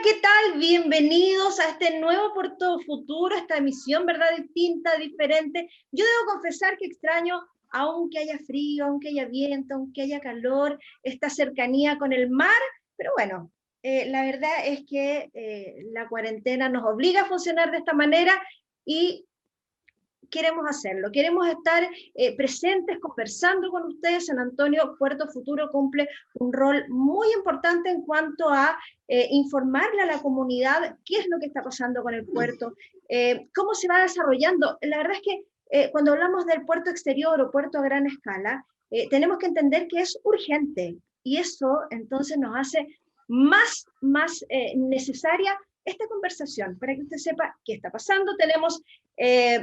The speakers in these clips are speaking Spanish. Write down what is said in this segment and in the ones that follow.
¿qué tal? Bienvenidos a este nuevo Puerto Futuro, esta emisión, ¿verdad? Distinta, diferente. Yo debo confesar que extraño, aunque haya frío, aunque haya viento, aunque haya calor, esta cercanía con el mar, pero bueno, la verdad es que la cuarentena nos obliga a funcionar de esta manera y queremos hacerlo, queremos estar presentes, conversando con ustedes. San Antonio Puerto Futuro cumple un rol muy importante en cuanto a informarle a la comunidad qué es lo que está pasando con el puerto, cómo se va desarrollando. La verdad es que cuando hablamos del puerto exterior o puerto a gran escala, tenemos que entender que es urgente y eso entonces nos hace más necesaria esta conversación, para que usted sepa qué está pasando. Tenemos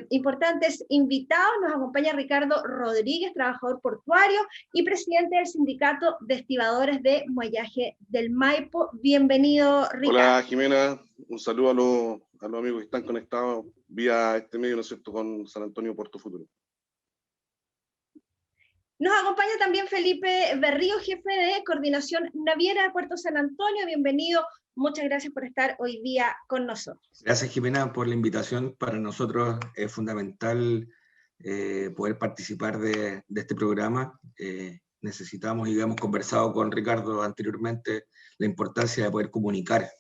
importantes invitados. Nos acompaña Ricardo Rodríguez, trabajador portuario y presidente del Sindicato de Estibadores de Muellaje del Maipo. Bienvenido, Ricardo. Hola, Jimena. Un saludo a los amigos que están conectados vía este medio, ¿no es cierto?, con San Antonio Puerto Futuro. Nos acompaña también Felipe Berrío, jefe de Coordinación Naviera de Puerto San Antonio. Bienvenido. Muchas gracias por estar hoy día con nosotros. Gracias, Jimena, por la invitación. Para nosotros es fundamental poder participar de este programa. Necesitamos, y hemos conversado con Ricardo anteriormente, la importancia de poder comunicar,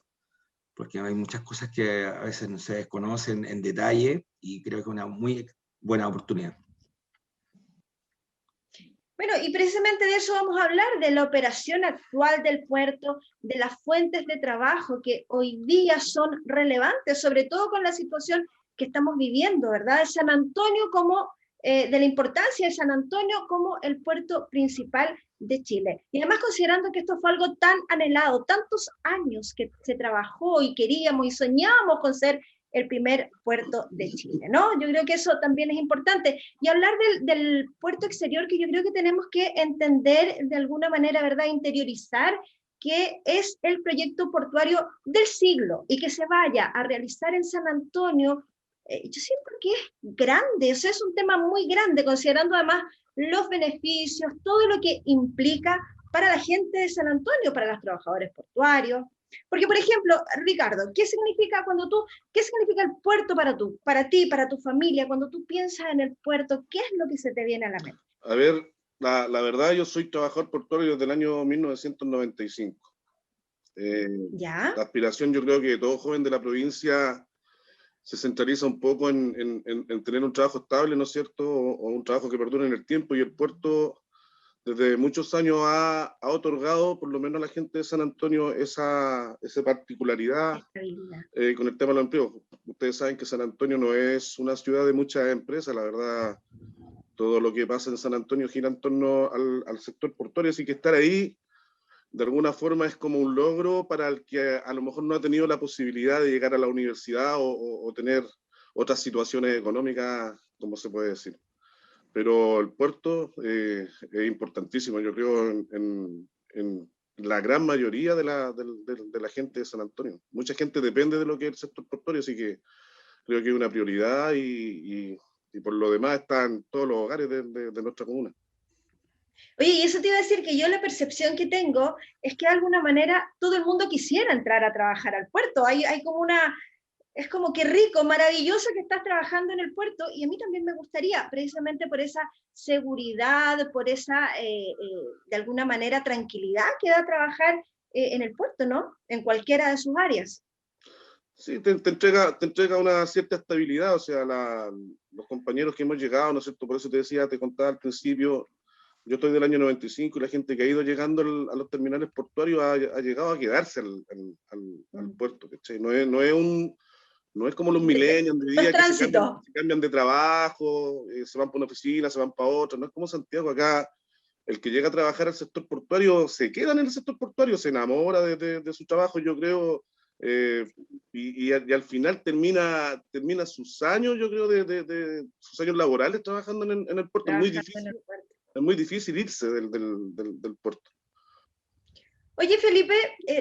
porque hay muchas cosas que a veces no se desconocen en detalle y creo que es una muy buena oportunidad. Bueno, y precisamente de eso vamos a hablar, de la operación actual del puerto, de las fuentes de trabajo que hoy día son relevantes, sobre todo con la situación que estamos viviendo, ¿verdad? De San Antonio como, de la importancia de San Antonio como el puerto principal de Chile. Y además considerando que esto fue algo tan anhelado, tantos años que se trabajó y queríamos y soñábamos con ser el primer puerto de Chile, ¿no? Yo creo que eso también es importante. Y hablar del puerto exterior, que yo creo que tenemos que entender de alguna manera, ¿verdad?, interiorizar que es el proyecto portuario del siglo y que se vaya a realizar en San Antonio, yo siento que es grande, o sea, es un tema muy grande, considerando además los beneficios, todo lo que implica para la gente de San Antonio, para los trabajadores portuarios. Porque, por ejemplo, Ricardo, ¿qué significa el puerto para ti, para tu familia? Cuando tú piensas en el puerto, ¿qué es lo que se te viene a la mente? A ver, la verdad, yo soy trabajador portuario desde el año 1995. ¿Ya? La aspiración, yo creo que todo joven de la provincia se centraliza un poco en tener un trabajo estable, ¿no es cierto?, o un trabajo que perdure en el tiempo, y el puerto desde muchos años ha otorgado, por lo menos a la gente de San Antonio, esa particularidad con el tema de los empleos. Ustedes saben que San Antonio no es una ciudad de muchas empresas, la verdad, todo lo que pasa en San Antonio gira en torno al sector portuario, así que estar ahí, de alguna forma, es como un logro para el que a lo mejor no ha tenido la posibilidad de llegar a la universidad o tener otras situaciones económicas, como se puede decir. Pero el puerto es importantísimo, yo creo, en la gran mayoría de la gente de San Antonio. Mucha gente depende de lo que es el sector portuario, así que creo que es una prioridad y por lo demás está en todos los hogares de nuestra comuna. Oye, y eso te iba a decir, que yo la percepción que tengo es que de alguna manera todo el mundo quisiera entrar a trabajar al puerto. Hay como una... Es como que rico, maravilloso que estás trabajando en el puerto, y a mí también me gustaría, precisamente por esa seguridad, por esa, de alguna manera, tranquilidad que da trabajar en el puerto, ¿no? En cualquiera de sus áreas. Sí, te entrega una cierta estabilidad, o sea, los compañeros que hemos llegado, ¿no es cierto? Por eso te decía, te contaba al principio, yo estoy del año 95 y la gente que ha ido llegando a los terminales portuarios ha llegado a quedarse al puerto, ¿cachai? No es como los millennials de día que se cambian de trabajo, se van para una oficina, se van para otra. No es como Santiago. Acá el que llega a trabajar al sector portuario se queda en el sector portuario, se enamora de su trabajo, yo creo, y al final termina sus años, yo creo, de sus años laborales trabajando en el puerto. Es muy difícil irse del puerto. Oye, Felipe,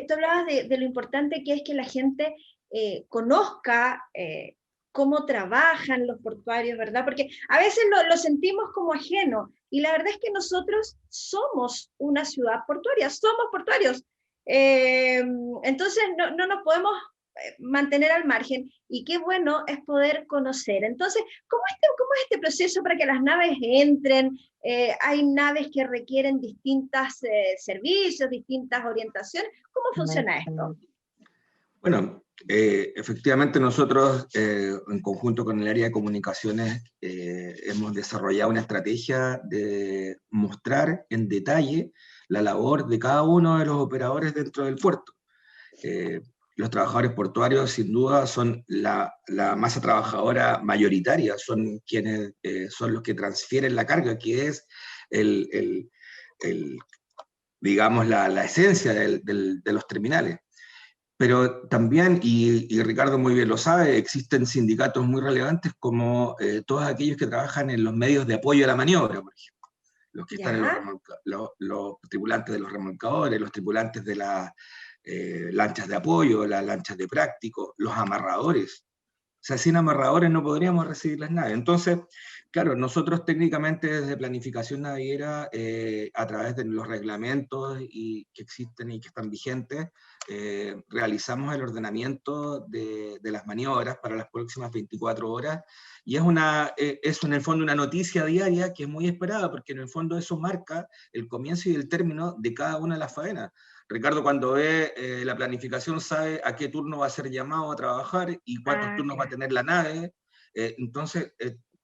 tú hablabas de lo importante que es que la gente conozca cómo trabajan los portuarios, ¿verdad? Porque a veces lo sentimos como ajeno, y la verdad es que nosotros somos una ciudad portuaria, somos portuarios. Entonces no nos podemos mantener al margen, y qué bueno es poder conocer. Entonces, ¿cómo es este proceso para que las naves entren? Hay naves que requieren distintos servicios, distintas orientaciones. ¿Cómo funciona esto? Bueno, efectivamente nosotros, en conjunto con el área de comunicaciones, hemos desarrollado una estrategia de mostrar en detalle la labor de cada uno de los operadores dentro del puerto. Los trabajadores portuarios, sin duda, son la masa trabajadora mayoritaria, son quienes son los que transfieren la carga, que es digamos, la esencia de los terminales. Pero también, y Ricardo muy bien lo sabe, existen sindicatos muy relevantes como todos aquellos que trabajan en los medios de apoyo a la maniobra, por ejemplo. Los que están en los tripulantes de los remolcadores, los tripulantes de las lanchas de apoyo, las lanchas de práctico, los amarradores. O sea, sin amarradores no podríamos recibir las naves. Entonces, claro, nosotros técnicamente desde planificación naviera, a través de los reglamentos que existen y que están vigentes, realizamos el ordenamiento de las maniobras para las próximas 24 horas, y es en el fondo una noticia diaria que es muy esperada, porque en el fondo eso marca el comienzo y el término de cada una de las faenas. Ricardo, cuando ve la planificación, sabe a qué turno va a ser llamado a trabajar y cuántos turnos va a tener la nave. Entonces,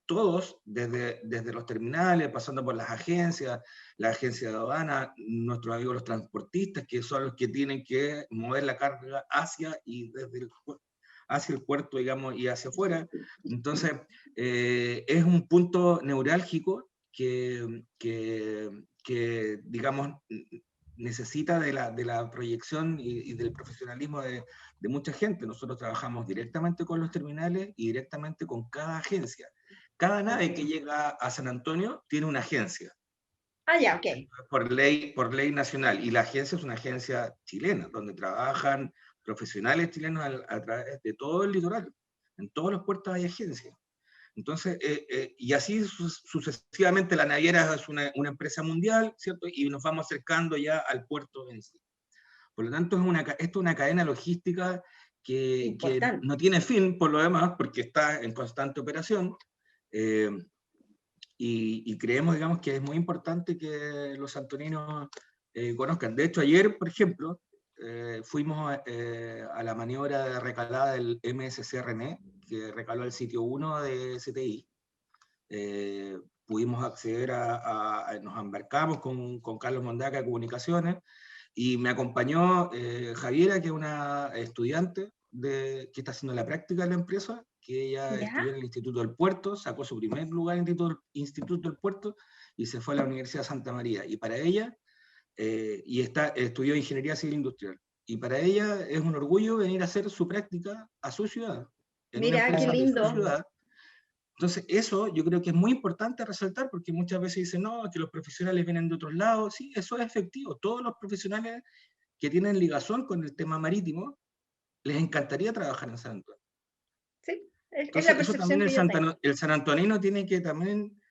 todos, desde los terminales, pasando por las agencias, la agencia de aduana, nuestros amigos los transportistas, que son los que tienen que mover la carga hacia el puerto, digamos, y hacia afuera. Entonces, es un punto neurálgico que digamos, necesita de la proyección y del profesionalismo de mucha gente. Nosotros trabajamos directamente con los terminales y directamente con cada agencia. Cada nave que llega a San Antonio tiene una agencia. Ya, ok. Por ley nacional. Y la agencia es una agencia chilena, donde trabajan profesionales chilenos a través de todo el litoral. En todos los puertos hay agencias. Entonces, y así sucesivamente, la naviera es una empresa mundial, ¿cierto? Y nos vamos acercando ya al puerto en sí. Por lo tanto, esto es una cadena logística que no tiene fin, por lo demás, porque está en constante operación, y creemos, digamos, que es muy importante que los santoninos conozcan. De hecho, ayer, por ejemplo, fuimos a la maniobra de recalada del MSC René, que recaló el sitio 1 de CTI. Pudimos acceder nos embarcamos con Carlos Mondaca de Comunicaciones, y me acompañó Javiera, que es una estudiante que está haciendo la práctica de la empresa, que ella estudió en el Instituto del Puerto, sacó su primer lugar en el Instituto del Puerto y se fue a la Universidad de Santa María. Y para ella, estudió Ingeniería Civil Industrial, y para ella es un orgullo venir a hacer su práctica a su ciudad. Mira, qué lindo. De su ciudad. Entonces, eso yo creo que es muy importante resaltar, porque muchas veces dicen, no, que los profesionales vienen de otros lados. Sí, eso es efectivo. Todos los profesionales que tienen ligazón con el tema marítimo, les encantaría trabajar en San Antonio. Sí, entonces, eso también el sanantonino tiene que también,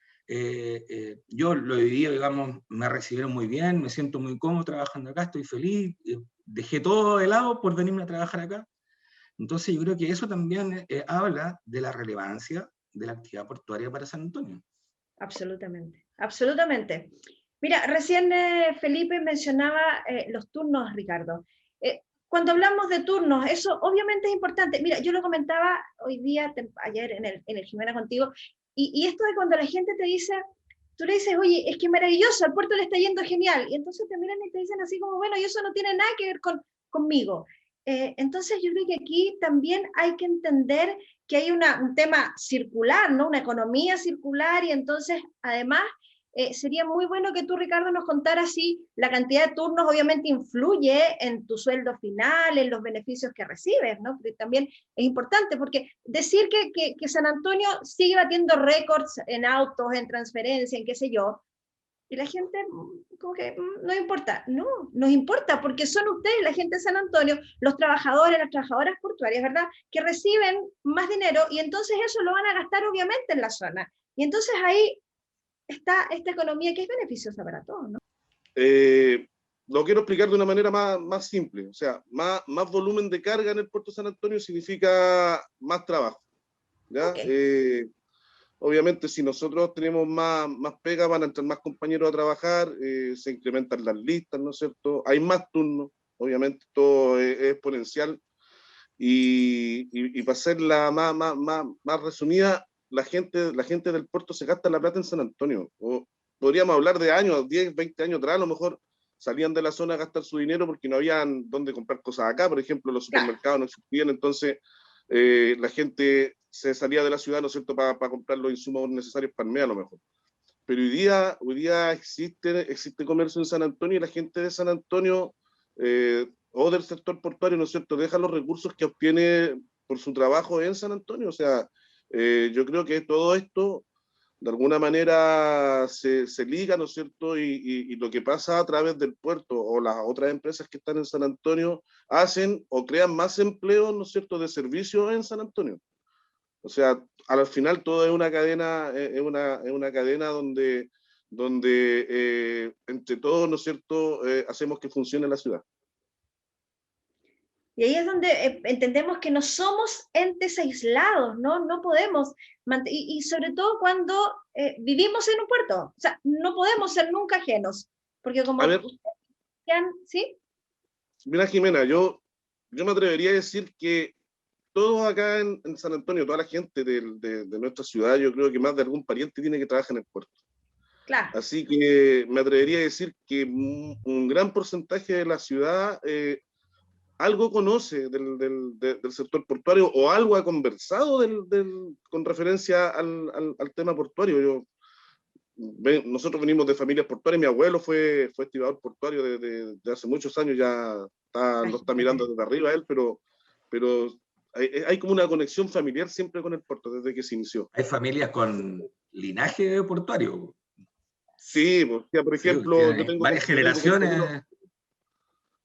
yo lo he vivido, digamos, me recibieron muy bien, me siento muy cómodo trabajando acá, estoy feliz, dejé todo de lado por venirme a trabajar acá. Entonces, yo creo que eso también habla de la relevancia de la actividad portuaria para San Antonio. Absolutamente, absolutamente. Mira, recién Felipe mencionaba los turnos, Ricardo. Cuando hablamos de turnos, eso obviamente es importante. Mira, yo lo comentaba ayer en el Jimena contigo, y esto de cuando la gente te dice, tú le dices, oye, es que maravilloso, al puerto le está yendo genial, y entonces te miran y te dicen así como, bueno, y eso no tiene nada que ver conmigo. Entonces yo creo que aquí también hay que entender que hay un tema circular, ¿no? Una economía circular, y entonces además sería muy bueno que tú, Ricardo, nos contaras si la cantidad de turnos obviamente influye en tu sueldo final, en los beneficios que recibes, ¿no? Porque también es importante, porque decir que San Antonio sigue batiendo récords en autos, en transferencia, en qué sé yo, y la gente como que no importa. No, nos importa, porque son ustedes, la gente de San Antonio, los trabajadores, las trabajadoras portuarias, ¿verdad?, que reciben más dinero, y entonces eso lo van a gastar obviamente en la zona. Y entonces ahí está esta economía que es beneficiosa para todos, ¿no? lo quiero explicar de una manera más simple. O sea, más volumen de carga en el puerto de San Antonio significa más trabajo, ¿ya? Okay. Obviamente, si nosotros tenemos más pega, van a entrar más compañeros a trabajar, se incrementan las listas, ¿no es cierto? Hay más turnos, obviamente, todo es exponencial. Y para hacerla más resumida, la gente del puerto se gasta la plata en San Antonio. O podríamos hablar de años, 10, 20 años atrás, a lo mejor salían de la zona a gastar su dinero porque no habían dónde comprar cosas acá, por ejemplo, los supermercados no existían, entonces la gente se salía de la ciudad, ¿no es cierto?, para comprar los insumos necesarios para el mes a lo mejor. Pero hoy día existe comercio en San Antonio y la gente de San Antonio o del sector portuario, ¿no es cierto?, deja los recursos que obtiene por su trabajo en San Antonio. O sea, yo creo que todo esto de alguna manera se liga, ¿no es cierto? Y lo que pasa a través del puerto o las otras empresas que están en San Antonio hacen o crean más empleos, ¿no es cierto?, de servicio en San Antonio. O sea, al final todo es una cadena, es una cadena donde entre todos, ¿no es cierto?, hacemos que funcione la ciudad. Y ahí es donde entendemos que no somos entes aislados, ¿no? No podemos, y sobre todo cuando vivimos en un puerto, o sea, no podemos ser nunca ajenos, porque como A ver, ustedes decían, ¿sí? mira Jimena, yo me atrevería a decir que todos acá en San Antonio, toda la gente de nuestra ciudad, yo creo que más de algún pariente tiene que trabajar en el puerto. Claro. Así que me atrevería a decir que un gran porcentaje de la ciudad algo conoce del sector portuario o algo ha conversado con referencia al tema portuario. Nosotros venimos de familias portuarias, mi abuelo fue estibador portuario de hace muchos años, ya lo está mirando desde arriba él, pero hay como una conexión familiar siempre con el puerto desde que se inició. Hay familias con linaje portuario. Sí, porque, por Sí, ejemplo, varias generaciones.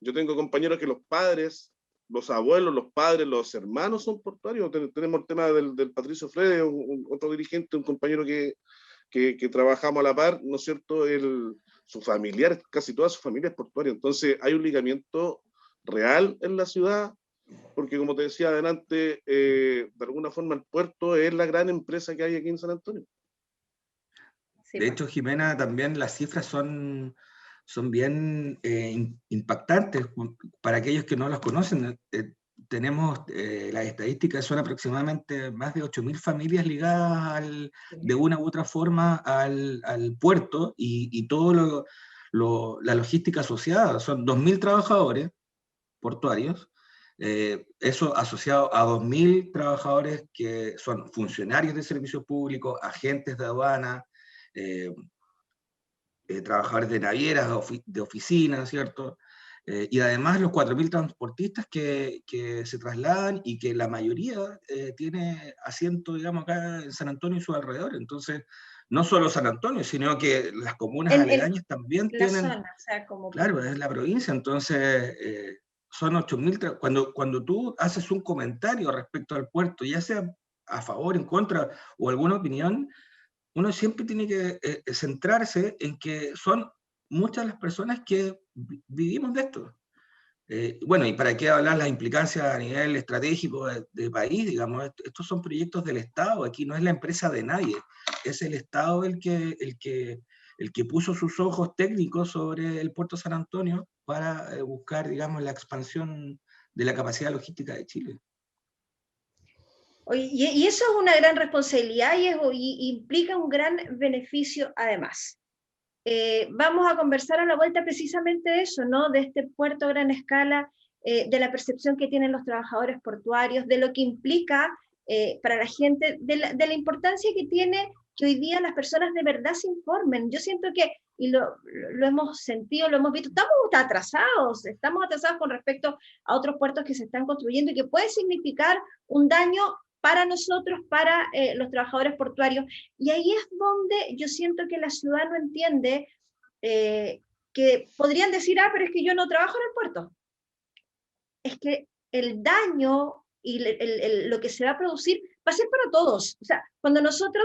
Yo tengo compañeros que los padres, los abuelos, los padres, los hermanos son portuarios. Tenemos el tema del Patricio Freire, otro dirigente, un compañero que trabajamos a la par, ¿no es cierto? Su familiar, casi toda su familia es portuaria. Entonces hay un ligamiento real en la ciudad, porque como te decía adelante, de alguna forma el puerto es la gran empresa que hay aquí en San Antonio. Sí, de hecho, Jimena, también las cifras son bien impactantes para aquellos que no las conocen. Tenemos las estadísticas, son aproximadamente más de 8.000 familias ligadas de una u otra forma al puerto y todo la logística asociada. Son 2.000 trabajadores portuarios, eso asociado a 2.000 trabajadores que son funcionarios de servicios públicos, agentes de aduana, trabajadores de navieras, de oficinas, ¿cierto? Y además los 4.000 transportistas que se trasladan y que la mayoría tiene asiento, digamos, acá en San Antonio y sus alrededores. Entonces, no solo San Antonio, sino que las comunas aledañas también la tienen, zona, o sea, como claro, es la provincia, entonces son 8.000, cuando tú haces un comentario respecto al puerto, ya sea a favor, en contra o alguna opinión, uno siempre tiene que centrarse en que son muchas las personas que vivimos de esto. Bueno, y para qué hablar las implicancias a nivel estratégico de país, digamos, estos son proyectos del Estado, aquí no es la empresa de nadie, es el Estado el que puso sus ojos técnicos sobre el puerto San Antonio para buscar, digamos, la expansión de la capacidad logística de Chile. Y eso es una gran responsabilidad y implica un gran beneficio además. Vamos a conversar a la vuelta precisamente de eso, ¿no? De este puerto a gran escala, de la percepción que tienen los trabajadores portuarios, de lo que implica para la gente, de la importancia que tiene que hoy día las personas de verdad se informen. Yo siento que, y lo hemos sentido, lo hemos visto, estamos atrasados con respecto a otros puertos que se están construyendo y que puede significar un daño para nosotros, para los trabajadores portuarios. Y ahí es donde yo siento que la ciudad no entiende que podrían decir, pero es que yo no trabajo en el puerto. Es que el daño y lo que se va a producir va a ser para todos. O sea, cuando nosotros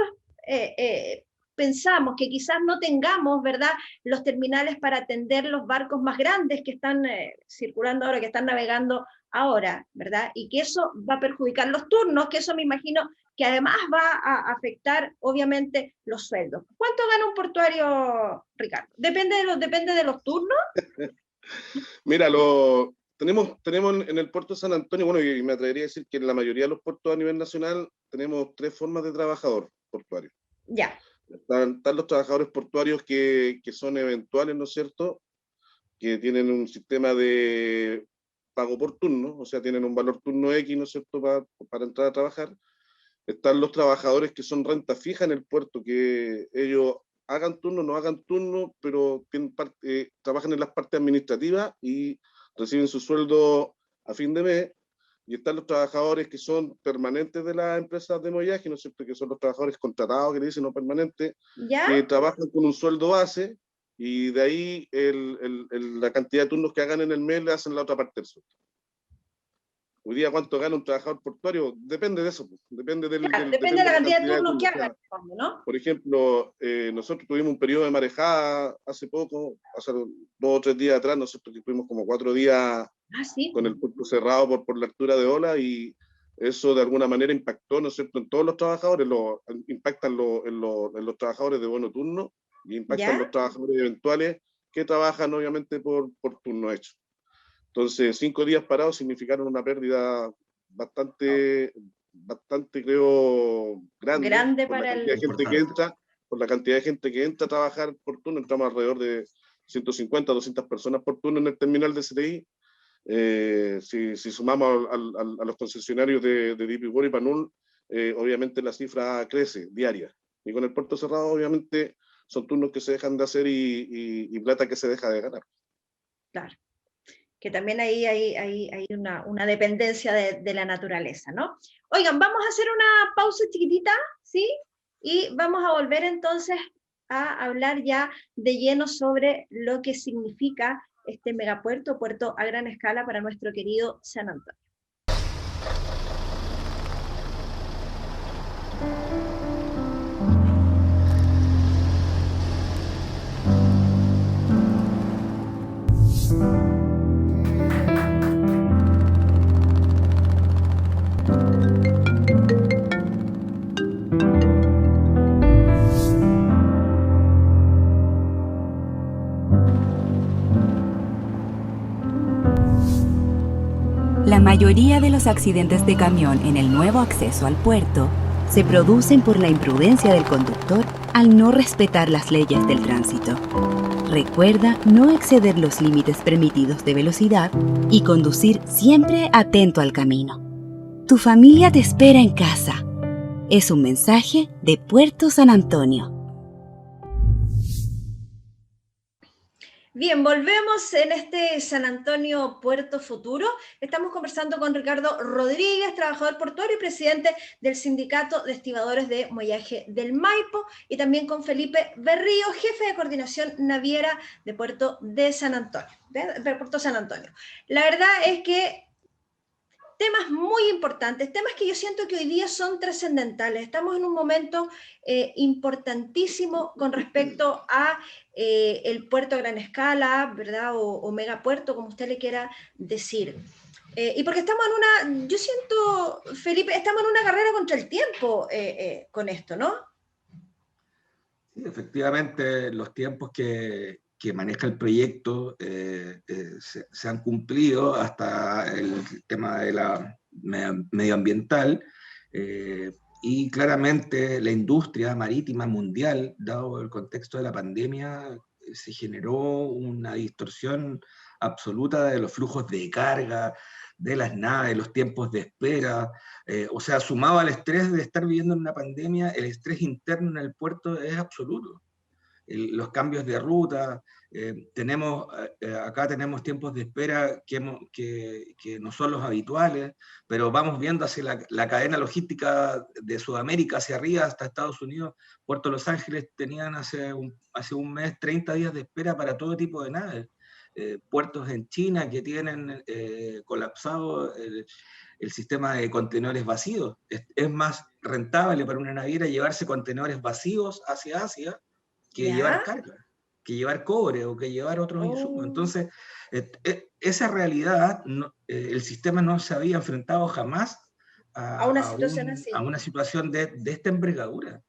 pensamos que quizás no tengamos, ¿verdad?, los terminales para atender los barcos más grandes que están circulando ahora, que están navegando ahora, ¿verdad? Y que eso va a perjudicar los turnos, que eso me imagino que además va a afectar, obviamente, los sueldos. ¿Cuánto gana un portuario, Ricardo? ¿Depende de los turnos? Mira, tenemos en el puerto de San Antonio, bueno, y me atrevería a decir que en la mayoría de los puertos a nivel nacional tenemos 3 formas de trabajador portuario. Ya. Están los trabajadores portuarios que son eventuales, ¿no es cierto?, que tienen un sistema de pago por turno, o sea, tienen un valor turno X, ¿no es cierto?, para entrar a trabajar. Están los trabajadores que son renta fija en el puerto, que ellos hagan turno, no hagan turno, pero trabajan en las partes administrativas y reciben su sueldo a fin de mes. Y están los trabajadores que son permanentes de las empresas de mollaje, ¿no es cierto?, que son los trabajadores contratados, que le dicen no permanentes, ¿Ya? que trabajan con un sueldo base, y de ahí la cantidad de turnos que hagan en el mes le hacen la otra parte del sueldo. Hoy día, ¿cuánto gana un trabajador portuario? Depende de eso, depende de la cantidad de turnos que hagan, ¿no? Por ejemplo, nosotros tuvimos un periodo de marejada hace poco, hace 2 o 3 días atrás, nosotros tuvimos como 4 días ¿sí? Con el puerto cerrado por la altura de ola, y eso de alguna manera impactó, ¿no es cierto?, en todos los trabajadores, impactan en los trabajadores de bono turno, y impactan en los trabajadores eventuales que trabajan obviamente por turno hecho. Entonces, 5 días parados significaron una pérdida bastante, creo, grande por para la cantidad de gente que entra, por la cantidad de gente que entra a trabajar por turno. Entramos alrededor de 150, 200 personas por turno en el terminal de CTI. Si sumamos a los concesionarios de DP World y Panul, obviamente la cifra crece diaria. Y con el puerto cerrado, obviamente, son turnos que se dejan de hacer y plata que se deja de ganar. Claro. Que también ahí hay una dependencia de la naturaleza, ¿no? Oigan, vamos a hacer una pausa chiquitita, ¿sí? Y vamos a volver entonces a hablar ya de lleno sobre lo que significa este megapuerto, puerto a gran escala para nuestro querido San Antonio. La mayoría de los accidentes de camión en el nuevo acceso al puerto se producen por la imprudencia del conductor al no respetar las leyes del tránsito. Recuerda no exceder los límites permitidos de velocidad y conducir siempre atento al camino. Tu familia te espera en casa. Es un mensaje de Puerto San Antonio. Bien, volvemos en este San Antonio Puerto Futuro. Estamos conversando con Ricardo Rodríguez, trabajador portuario y presidente del Sindicato de Estibadores de Mollaje del Maipo, y también con Felipe Berrío, jefe de coordinación naviera de Puerto de San Antonio, de Puerto San Antonio. La verdad es que temas muy importantes, temas que yo siento que hoy día son trascendentales. Estamos en un momento importantísimo con respecto a el puerto a gran escala, ¿verdad? O megapuerto, como usted le quiera decir. Y porque estamos en una, yo siento, Felipe, estamos en una carrera contra el tiempo con esto, ¿no? Sí, efectivamente, los tiempos que maneja el proyecto se han cumplido hasta el tema de la medioambiental, y claramente la industria marítima mundial, dado el contexto de la pandemia, se generó una distorsión absoluta de los flujos de carga, de las naves, los tiempos de espera, o sea, sumado al estrés de estar viviendo en una pandemia, el estrés interno en el puerto es absoluto. Los cambios de ruta, acá tenemos tiempos de espera que no son los habituales, pero vamos viendo hacia la cadena logística de Sudamérica hacia arriba hasta Estados Unidos. Puerto Los Ángeles tenían hace un mes 30 días de espera para todo tipo de naves. puertos en China que tienen colapsado el sistema de contenedores vacíos. Es más rentable para una naviera llevarse contenedores vacíos hacia Asia que llevar carga, que llevar cobre o que llevar otros insumos. Entonces, esa realidad, el sistema no se había enfrentado jamás a una situación de esta envergadura.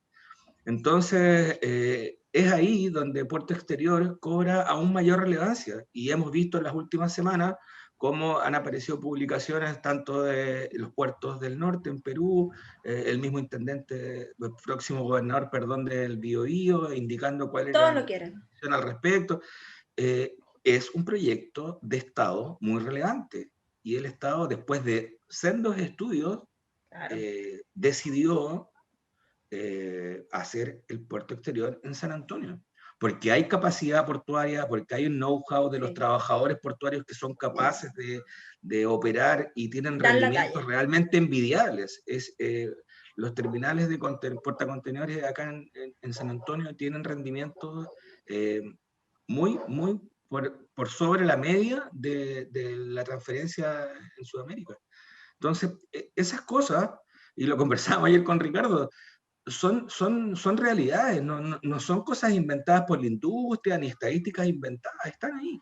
Entonces, es ahí donde Puerto Exterior cobra aún mayor relevancia, y hemos visto en las últimas semanas cómo han aparecido publicaciones tanto de los puertos del norte en Perú, el mismo intendente, el próximo gobernador, perdón, del Biobío, indicando cuál era la posición al respecto. Es un proyecto de Estado muy relevante, y el Estado, después de sendos estudios, decidió hacer el puerto exterior en San Antonio, porque hay capacidad portuaria, porque hay un know-how de los trabajadores portuarios que son capaces de operar y tienen rendimientos realmente envidiables. Los terminales de portacontenedores acá en San Antonio tienen rendimientos muy por sobre la media de la transferencia en Sudamérica. Entonces, esas cosas, y lo conversábamos ayer con Ricardo, son realidades, no son cosas inventadas por la industria, ni estadísticas inventadas, están ahí.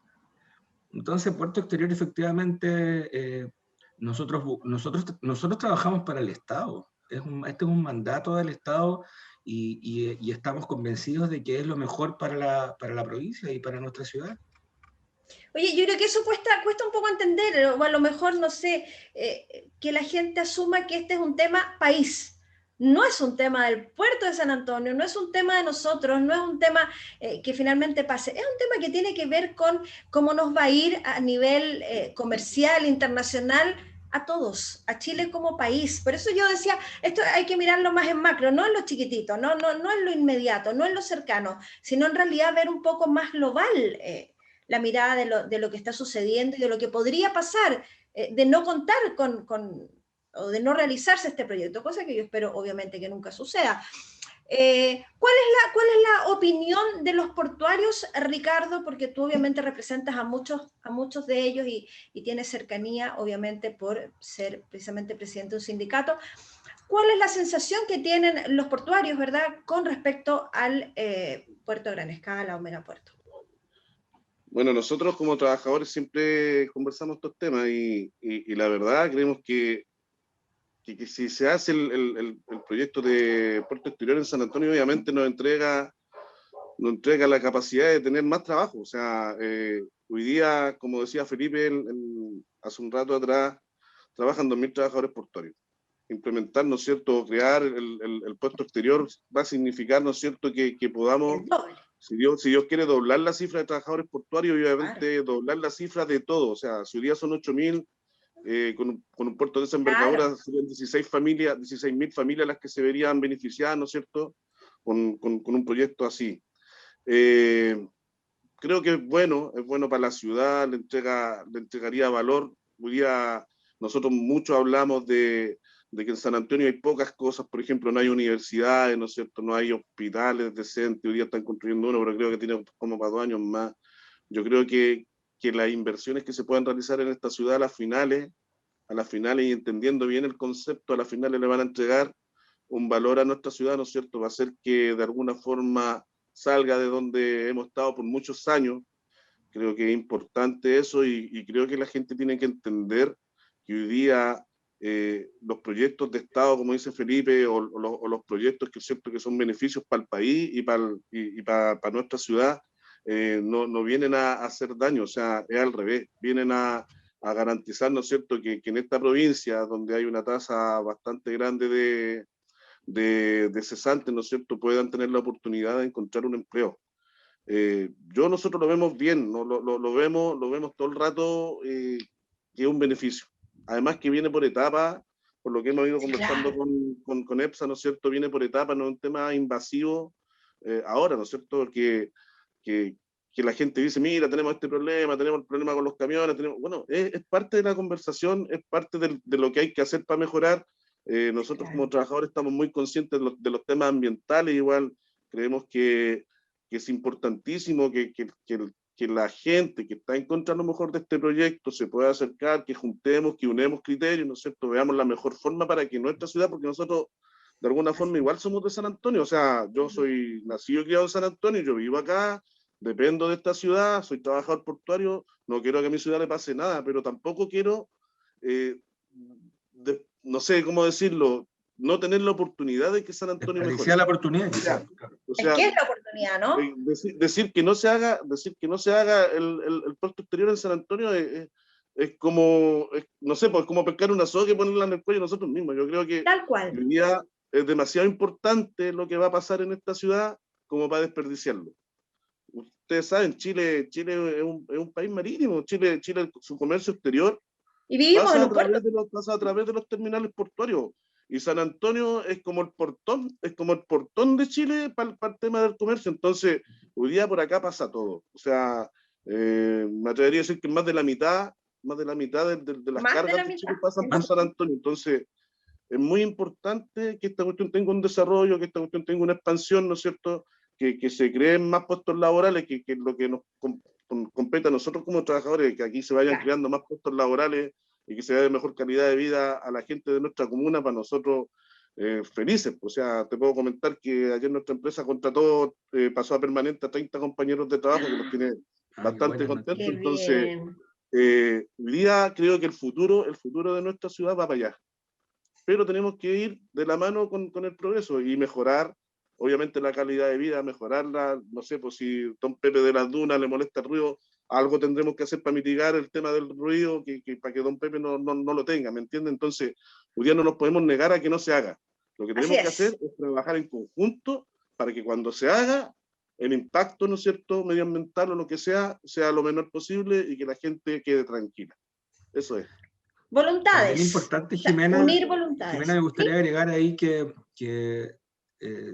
Entonces, Puerto Exterior, efectivamente, nosotros trabajamos para el Estado. Este es un mandato del Estado, y estamos convencidos de que es lo mejor para la provincia y para nuestra ciudad. Oye, yo creo que eso cuesta un poco entender, o a lo mejor, no sé, que la gente asuma que este es un tema país. No es un tema del puerto de San Antonio, no es un tema de nosotros, no es un tema que finalmente pase, es un tema que tiene que ver con cómo nos va a ir a nivel comercial, internacional, a todos, a Chile como país. Por eso yo decía, esto hay que mirarlo más en macro, no en lo chiquitito, no en lo inmediato, no en lo cercano, sino en realidad ver un poco más global la mirada de lo que está sucediendo y de lo que podría pasar, de no contar o de no realizarse este proyecto, cosa que yo espero obviamente que nunca suceda. ¿Cuál es la opinión de los portuarios, Ricardo? Porque tú obviamente representas a muchos de ellos y tienes cercanía, obviamente, por ser precisamente presidente de un sindicato. ¿Cuál es la sensación que tienen los portuarios, verdad, con respecto al puerto de gran escala o megapuerto? Bueno, nosotros como trabajadores siempre conversamos estos temas, y la verdad creemos que si se hace el proyecto de Puerto Exterior en San Antonio, obviamente nos entrega la capacidad de tener más trabajo. O sea, hoy día, como decía Felipe hace un rato atrás, trabajan 2.000 trabajadores portuarios. Implementar, ¿no es cierto?, crear el puerto exterior va a significar, ¿no es cierto?, que podamos, si Dios quiere, doblar la cifra de trabajadores portuarios, y obviamente doblar la cifra de todo. O sea, si hoy día son 8.000, con un puerto de esa envergadura, serían 16.000 familias las que se verían beneficiadas, ¿no es cierto?, con un proyecto así. Creo que es bueno para la ciudad, le entregaría valor. Hoy día nosotros mucho hablamos de que en San Antonio hay pocas cosas. Por ejemplo, no hay universidades, ¿no es cierto?, no hay hospitales decentes. Hoy día están construyendo uno, pero creo que tiene como para 2 años más. Yo creo que las inversiones que se puedan realizar en esta ciudad a las finales, y entendiendo bien el concepto, a las finales le van a entregar un valor a nuestra ciudad, ¿no es cierto?, va a hacer que de alguna forma salga de donde hemos estado por muchos años. Creo que es importante eso, y creo que la gente tiene que entender que hoy día los proyectos de Estado, como dice Felipe, o los proyectos que es cierto que son beneficios para el país y para nuestra ciudad, no vienen a hacer daño. O sea, es al revés, vienen a garantizar, ¿no es cierto?, que en esta provincia, donde hay una tasa bastante grande de cesantes, ¿no es cierto?, puedan tener la oportunidad de encontrar un empleo. Nosotros lo vemos bien, ¿no? lo vemos todo el rato, que es un beneficio. Además que viene por etapas, por lo que hemos ido conversando con EPSA, ¿no es cierto?, viene por etapas, no es un tema invasivo ahora, ¿no es cierto?, que la gente dice, mira, tenemos este problema, tenemos el problema con los camiones, bueno, es parte de la conversación, es parte de lo que hay que hacer para mejorar. Nosotros como trabajadores estamos muy conscientes de los temas ambientales. Igual creemos que es importantísimo que que la gente que está en contra a lo mejor de este proyecto se pueda acercar, que juntemos, que unemos criterios, ¿no es cierto? Veamos la mejor forma para que nuestra ciudad, porque nosotros de alguna forma igual somos de San Antonio, o sea, yo soy nacido y criado en San Antonio, yo vivo acá, dependo de esta ciudad, soy trabajador portuario, no quiero que a mi ciudad le pase nada, pero tampoco quiero, no sé cómo decirlo, no tener la oportunidad de que San Antonio mejore. La oportunidad, quizás. O sea, es que es la oportunidad, ¿no? Decir que no se haga el puerto exterior en San Antonio es como, no sé, pues como pescar una soga y ponerla en el cuello nosotros mismos. Yo creo que tal cual. Hoy día es demasiado importante lo que va a pasar en esta ciudad como para desperdiciarlo. Ustedes saben, Chile es un país marítimo. Chile, su comercio exterior y vivimos pasa, en un puerto. Pasa a través de los terminales portuarios. Y San Antonio es como el portón de Chile para el tema del comercio. Entonces, hoy día por acá pasa todo. O sea, me atrevería a decir que más de la mitad de las cargas de Chile pasan por San Antonio. Entonces, es muy importante que esta cuestión tenga un desarrollo, que esta cuestión tenga una expansión, ¿no es cierto? Que se creen más puestos laborales, que lo que nos compete a nosotros como trabajadores, que aquí se vayan creando más puestos laborales y que se dé mejor calidad de vida a la gente de nuestra comuna, para nosotros felices. O sea, te puedo comentar que ayer nuestra empresa contrató, pasó a permanente a 30 compañeros de trabajo, que los tiene bastante contentos. Entonces, hoy día creo que el futuro de nuestra ciudad va para allá. Pero tenemos que ir de la mano con el progreso y mejorar, obviamente, la calidad de vida, mejorarla. No sé, pues si don Pepe de las Dunas le molesta el ruido, algo tendremos que hacer para mitigar el tema del ruido, para que don Pepe no lo tenga, ¿me entiende? Entonces, hoy día no nos podemos negar a que no se haga. Lo que tenemos que hacer es trabajar en conjunto para que cuando se haga, el impacto, ¿no es cierto?, medioambiental o lo que sea lo menor posible y que la gente quede tranquila. Eso es. Voluntades. Es importante, Jimena, unir voluntades. Jimena, me gustaría agregar ahí que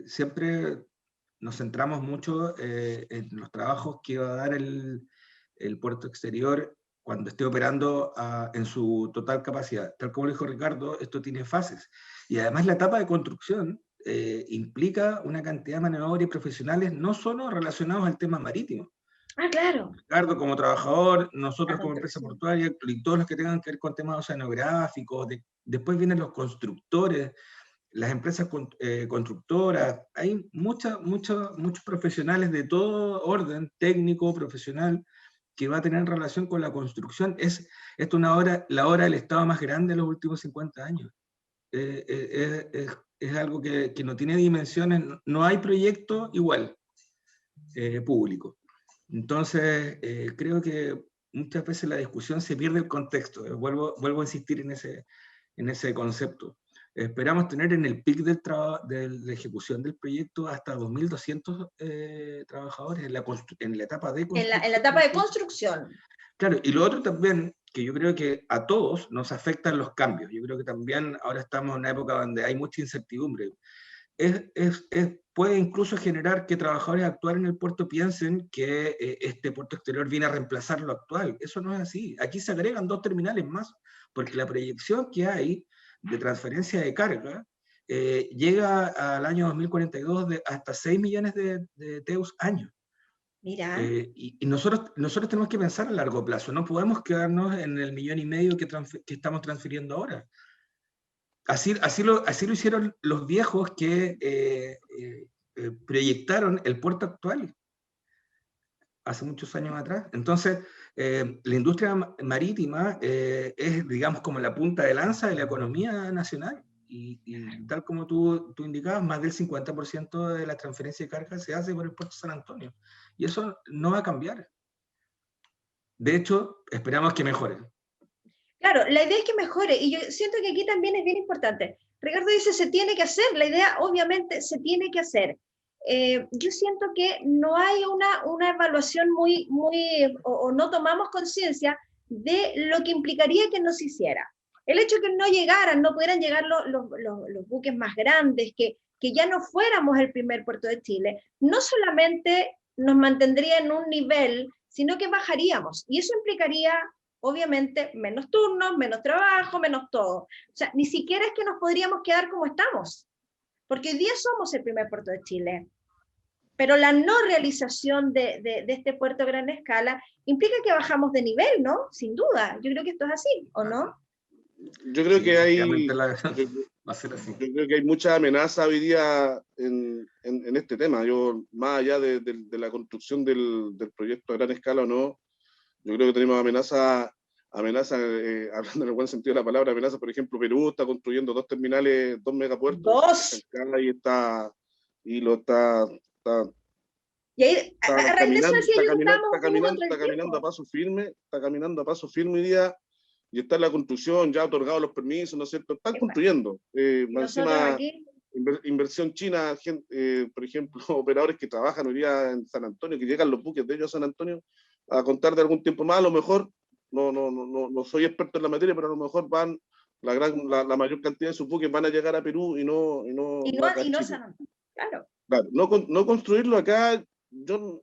siempre nos centramos mucho en los trabajos que va a dar el puerto exterior cuando esté operando en su total capacidad. Tal como dijo Ricardo, esto tiene fases. Y además la etapa de construcción implica una cantidad de maniobras profesionales no solo relacionados al tema marítimo. Claro. Ricardo como trabajador, nosotros como empresa portuaria, y todos los que tengan que ver con temas oceanográficos, después vienen los constructores, las empresas constructoras, hay muchos profesionales de todo orden, técnico, profesional, que va a tener relación con la construcción. Esto es la obra del Estado más grande de los últimos 50 años. Es algo que no tiene dimensiones, no hay proyecto igual público. Entonces, creo que muchas veces la discusión se pierde el contexto. Vuelvo a insistir en ese concepto. Esperamos tener en el pic de la ejecución del proyecto hasta 2.200 trabajadores en la etapa de construcción. En la etapa de construcción. Claro, y lo otro también, que yo creo que a todos nos afectan los cambios. Yo creo que también ahora estamos en una época donde hay mucha incertidumbre. Puede incluso generar que trabajadores actuales en el puerto piensen que este puerto exterior viene a reemplazar lo actual. Eso no es así. Aquí se agregan 2 terminales más, porque la proyección que hay de transferencia de carga llega al año 2042 hasta 6 millones de TEUs año. Mira. Y nosotros tenemos que pensar a largo plazo. No podemos quedarnos en el 1,5 millones que estamos transfiriendo ahora. Así lo hicieron los viejos que proyectaron el puerto actual hace muchos años atrás. Entonces, la industria marítima es, digamos, como la punta de lanza de la economía nacional. Y tal como tú indicabas, más del 50% de la transferencia de carga se hace por el puerto de San Antonio. Y eso no va a cambiar. De hecho, esperamos que mejore. Claro, la idea es que mejore, y yo siento que aquí también es bien importante. Ricardo dice, se tiene que hacer, la idea obviamente se tiene que hacer. Yo siento que no hay una evaluación o no tomamos conciencia de lo que implicaría que no se hiciera. El hecho de que no llegaran, no pudieran llegar los buques más grandes, que ya no fuéramos el primer puerto de Chile, no solamente nos mantendría en un nivel, sino que bajaríamos, y eso implicaría obviamente menos turnos, menos trabajo, menos todo. O sea, ni siquiera es que nos podríamos quedar como estamos, porque hoy día somos el primer puerto de Chile, pero la no realización de este puerto a gran escala implica que bajamos de nivel, ¿no? Sin duda, yo creo que esto es así, ¿o no? Yo creo que hay... Va a ser así. Yo creo que hay mucha amenaza hoy día en este tema. Yo, más allá de la construcción del proyecto a gran escala o no, yo creo que tenemos amenaza, hablando en el buen sentido de la palabra, amenaza, por ejemplo, Perú está construyendo 2 terminales, 2 megapuertos. ¡2! Y lo está Y ahí, a raíz de eso decía yo que estábamos está caminando a paso firme hoy día, y está en la construcción, ya ha otorgado los permisos, ¿no es cierto? Están construyendo. Encima, inversión china, por ejemplo, operadores que trabajan hoy día en San Antonio, que llegan los buques de ellos a San Antonio, a contar de algún tiempo más, a lo mejor, no soy experto en la materia, pero a lo mejor van, la mayor cantidad de sus buques van a llegar a Perú y no San Antonio, claro. Claro, no construirlo acá, yo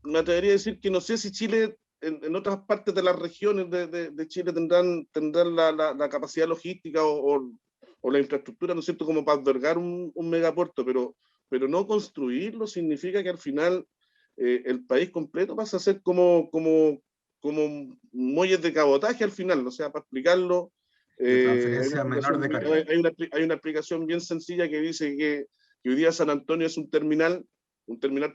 me atrevería a decir que no sé si Chile, en otras partes de las regiones de Chile tendrán la capacidad logística o la infraestructura, ¿no es cierto?, como para albergar un megapuerto, pero no construirlo significa que al final el país completo pasa a ser como muelles de cabotaje al final, o sea, para explicarlo, hay una explicación bien sencilla que dice que hoy día San Antonio es un terminal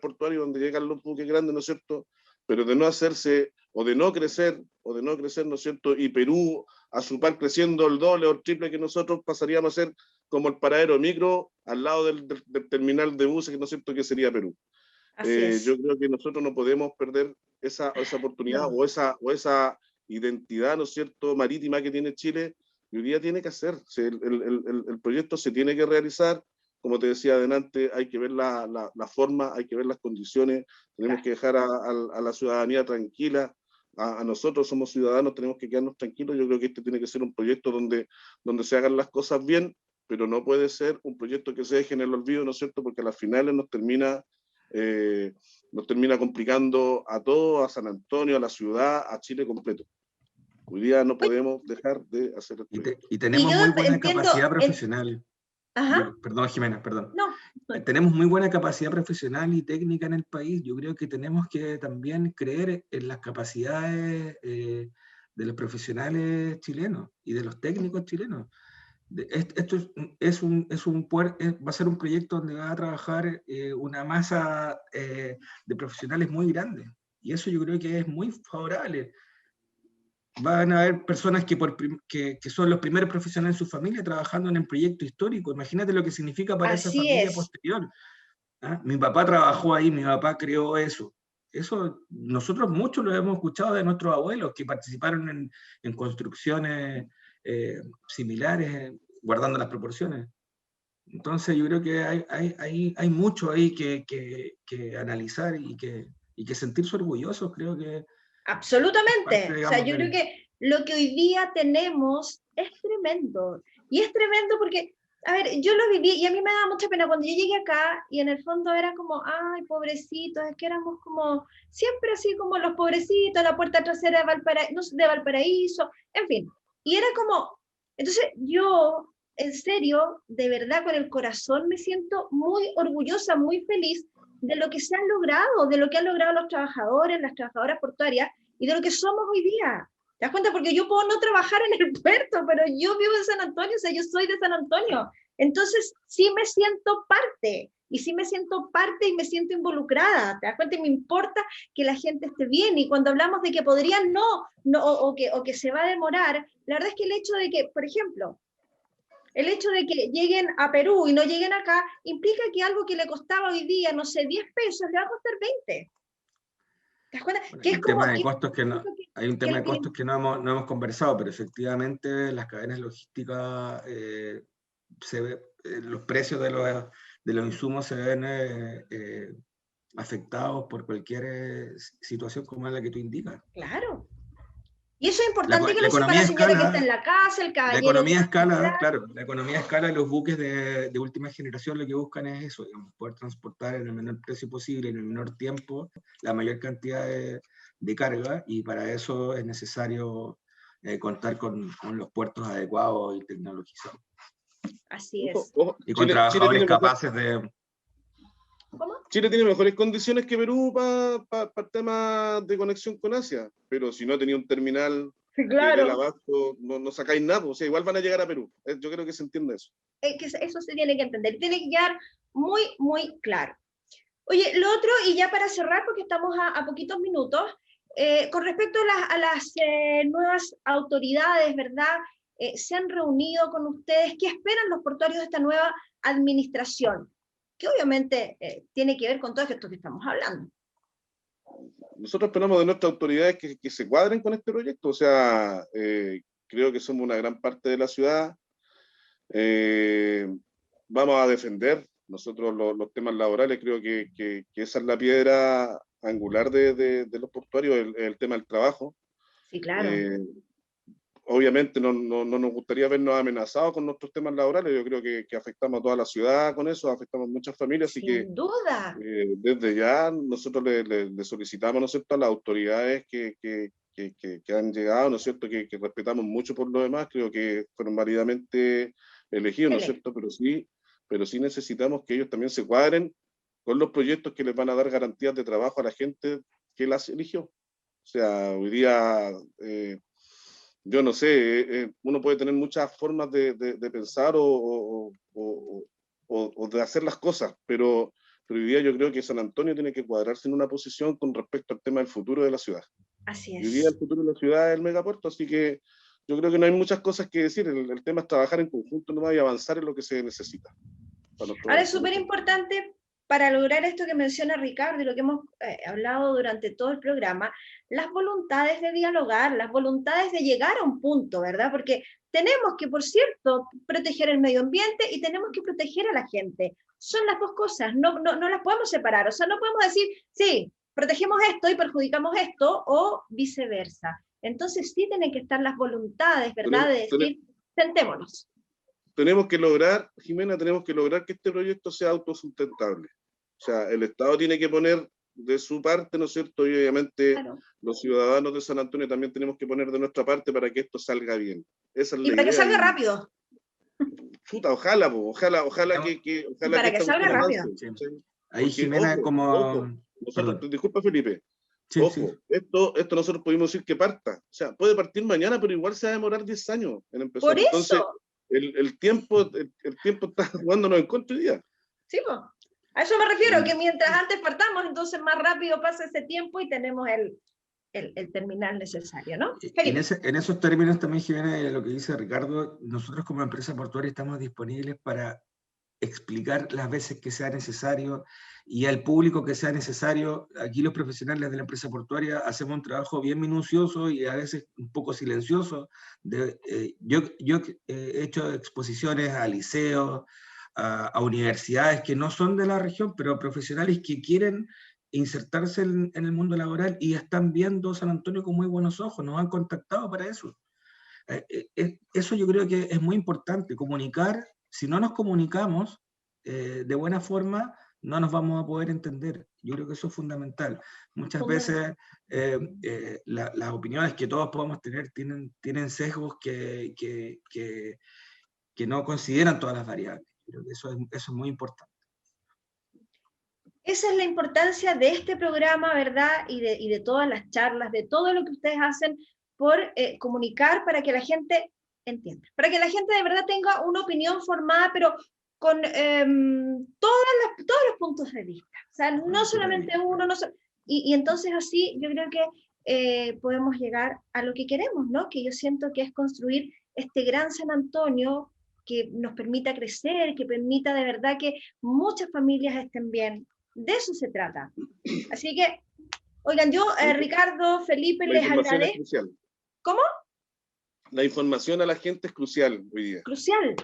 portuario donde llegan los buques grandes, ¿no es cierto?, pero de no hacerse, o de no crecer, ¿no es cierto?, y Perú a su par creciendo el doble o el triple que nosotros, pasaríamos a ser como el paradero micro al lado del terminal de buses, ¿no es cierto?, que sería Perú. Yo creo que nosotros no podemos perder esa oportunidad, no. o esa identidad, ¿no es cierto?, marítima que tiene Chile, y hoy día tiene que hacer, el proyecto se tiene que realizar. Como te decía adelante, hay que ver la forma, hay que ver las condiciones, tenemos que dejar a la ciudadanía tranquila, a nosotros somos ciudadanos, tenemos que quedarnos tranquilos. Yo creo que este tiene que ser un proyecto donde se hagan las cosas bien, pero no puede ser un proyecto que se deje en el olvido, ¿no es cierto?, porque a las finales nos termina complicando a todos, a San Antonio, a la ciudad, a Chile completo. Hoy día no podemos dejar de hacer esto. Y tenemos muy buena capacidad profesional. Perdón, Jimena, perdón. No. Tenemos muy buena capacidad profesional y técnica en el país. Yo creo que tenemos que también creer en las capacidades de los profesionales chilenos y de los técnicos chilenos. Esto va a ser un proyecto donde va a trabajar una masa de profesionales muy grande. Y eso yo creo que es muy favorable. Van a haber personas que son los primeros profesionales en su familia trabajando en un proyecto histórico. Imagínate lo que significa para esa familia posterior. ¿Ah? Mi papá trabajó ahí, mi papá creó eso. Eso nosotros muchos lo hemos escuchado de nuestros abuelos que participaron en construcciones similares, guardando las proporciones. Entonces yo creo que hay mucho ahí que analizar y que sentirse orgullosos, creo que. Absolutamente. O sea, yo creo que lo que hoy día tenemos es tremendo. Y es tremendo porque, a ver, yo lo viví y a mí me da mucha pena cuando yo llegué acá y en el fondo era como, ay, pobrecitos, es que éramos como, siempre así como los pobrecitos, la puerta trasera de Valparaíso, en fin. Y era como, entonces yo, en serio, de verdad, con el corazón me siento muy orgullosa, muy feliz de lo que se han logrado, de lo que han logrado los trabajadores, las trabajadoras portuarias, y de lo que somos hoy día. ¿Te das cuenta? Porque yo puedo no trabajar en el puerto, pero yo vivo en San Antonio, o sea, yo soy de San Antonio. Entonces, sí me siento parte, y sí me siento parte y me siento involucrada. ¿Te das cuenta? Y me importa que la gente esté bien, y cuando hablamos de que podrían o que se va a demorar, la verdad es que el hecho de que, por ejemplo, el hecho de que lleguen a Perú y no lleguen acá implica que algo que le costaba hoy día, no sé, 10 pesos, le va a costar 20. ¿Te das cuenta? Bueno, hay un tema de costos que no hemos conversado, pero efectivamente las cadenas logísticas, los precios de los insumos se ven afectados por cualquier situación como la que tú indicas. Claro. Y eso es importante que lo sepa la señora que está en la casa, el caballero. La economía escala, claro, la economía escala, los buques de última generación lo que buscan es eso, digamos, poder transportar en el menor precio posible, en el menor tiempo, la mayor cantidad de carga, y para eso es necesario contar con los puertos adecuados y tecnologizados. Así es. Y con trabajadores capaces ¿Cómo? Chile tiene mejores condiciones que Perú para el tema de conexión con Asia, pero si no tenía un terminal del abasto, no sacáis nada, o sea, igual van a llegar a Perú. Yo creo que se entiende eso. Que eso se tiene que entender, tiene que quedar muy, muy claro. Oye, lo otro, y ya para cerrar, porque estamos a poquitos minutos, con respecto a las nuevas autoridades, ¿verdad? ¿Se han reunido con ustedes? ¿Qué esperan los portuarios de esta nueva administración? Que obviamente tiene que ver con todo esto que estamos hablando. Nosotros esperamos de nuestras autoridades que se cuadren con este proyecto, o sea, creo que somos una gran parte de la ciudad, vamos a defender nosotros los temas laborales, creo que esa es la piedra angular de los portuarios, el tema del trabajo. Sí, claro. Obviamente no nos gustaría vernos amenazados con nuestros temas laborales, yo creo que afectamos a toda la ciudad con eso, afectamos a muchas familias, así que sin duda. Desde ya nosotros le solicitamos, ¿no es cierto?, a las autoridades que han llegado, ¿no es cierto?, que respetamos mucho por lo demás, creo que fueron válidamente elegidos, ¿no es cierto?, pero sí necesitamos que ellos también se cuadren con los proyectos que les van a dar garantías de trabajo a la gente que las eligió. O sea, hoy día, yo no sé, uno puede tener muchas formas de pensar o de hacer las cosas, pero hoy día yo creo que San Antonio tiene que cuadrarse en una posición con respecto al tema del futuro de la ciudad. Así es. Hoy día el futuro de la ciudad es el megapuerto, así que yo creo que no hay muchas cosas que decir, el tema es trabajar en conjunto nomás y avanzar en lo que se necesita. Ahora es súper importante para lograr esto que menciona Ricardo y lo que hemos hablado durante todo el programa, las voluntades de dialogar, las voluntades de llegar a un punto, ¿verdad? Porque tenemos que, por cierto, proteger el medio ambiente y tenemos que proteger a la gente. Son las dos cosas, no las podemos separar, o sea, no podemos decir, sí, protegemos esto y perjudicamos esto, o viceversa. Entonces sí tienen que estar las voluntades, ¿verdad? De decir, sentémonos. Tenemos que lograr, Jimena, que este proyecto sea autosustentable. O sea, el Estado tiene que poner de su parte, ¿no es cierto? Y obviamente los ciudadanos de San Antonio también tenemos que poner de nuestra parte para que esto salga bien. Esa es la idea. Y para que salga rápido. Chuta, ojalá que para que salga rápido. Ahí, porque, Jimena, ojo, nosotros, disculpa, Felipe. Sí, ojo, sí. Esto nosotros podemos decir que parta. O sea, puede partir mañana, pero igual se va a demorar 10 años en empezar. Por Entonces, eso. El tiempo está jugándonos en contra hoy día. Sí, pues. A eso me refiero, que mientras antes partamos, entonces más rápido pasa ese tiempo y tenemos el terminal necesario, ¿no? En esos términos también, Jimena, lo que dice Ricardo, nosotros como empresa portuaria estamos disponibles para explicar las veces que sea necesario y al público que sea necesario. Aquí los profesionales de la empresa portuaria hacemos un trabajo bien minucioso y a veces un poco silencioso. Yo he hecho exposiciones a liceos, a universidades que no son de la región, pero profesionales que quieren insertarse en el mundo laboral y están viendo San Antonio con muy buenos ojos, nos han contactado para eso. Eso yo creo que es muy importante, comunicar. Si no nos comunicamos de buena forma, no nos vamos a poder entender. Yo creo que eso es fundamental. Muchas veces las opiniones que todos podemos tener tienen sesgos que no consideran todas las variables. Creo que eso es muy importante. Esa es la importancia de este programa, ¿verdad? Y de todas las charlas, de todo lo que ustedes hacen por comunicar para que la gente entienda, para que la gente de verdad tenga una opinión formada, pero con todos los puntos de vista. O sea, no solamente uno, y entonces así yo creo que podemos llegar a lo que queremos, ¿no? Que yo siento que es construir este gran San Antonio que nos permita crecer, que permita de verdad que muchas familias estén bien. De eso se trata. Así que, oigan, yo, Ricardo, Felipe, les agradezco. ¿Cómo? La información a la gente es crucial hoy día. Crucial,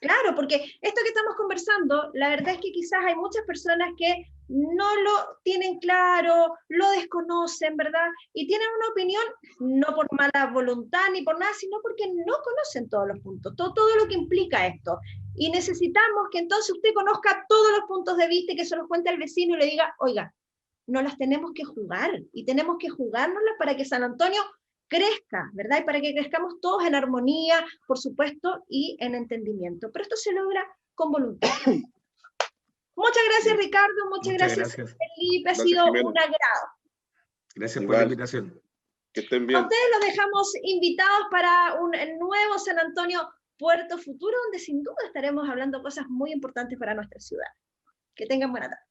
claro, porque esto que estamos conversando, la verdad es que quizás hay muchas personas que no lo tienen claro, lo desconocen, ¿verdad? Y tienen una opinión, no por mala voluntad ni por nada, sino porque no conocen todos los puntos, todo lo que implica esto. Y necesitamos que entonces usted conozca todos los puntos de vista y que se los cuente al vecino y le diga, oiga, no las tenemos que jugar, y tenemos que jugárnoslas para que San Antonio crezca, ¿verdad? Y para que crezcamos todos en armonía, por supuesto, y en entendimiento. Pero esto se logra con voluntad. Muchas gracias, Ricardo, muchas gracias, Felipe, ha sido un agrado. Gracias por la invitación. Que estén bien. A ustedes los dejamos invitados para un nuevo San Antonio Puerto Futuro, donde sin duda estaremos hablando cosas muy importantes para nuestra ciudad. Que tengan buena tarde.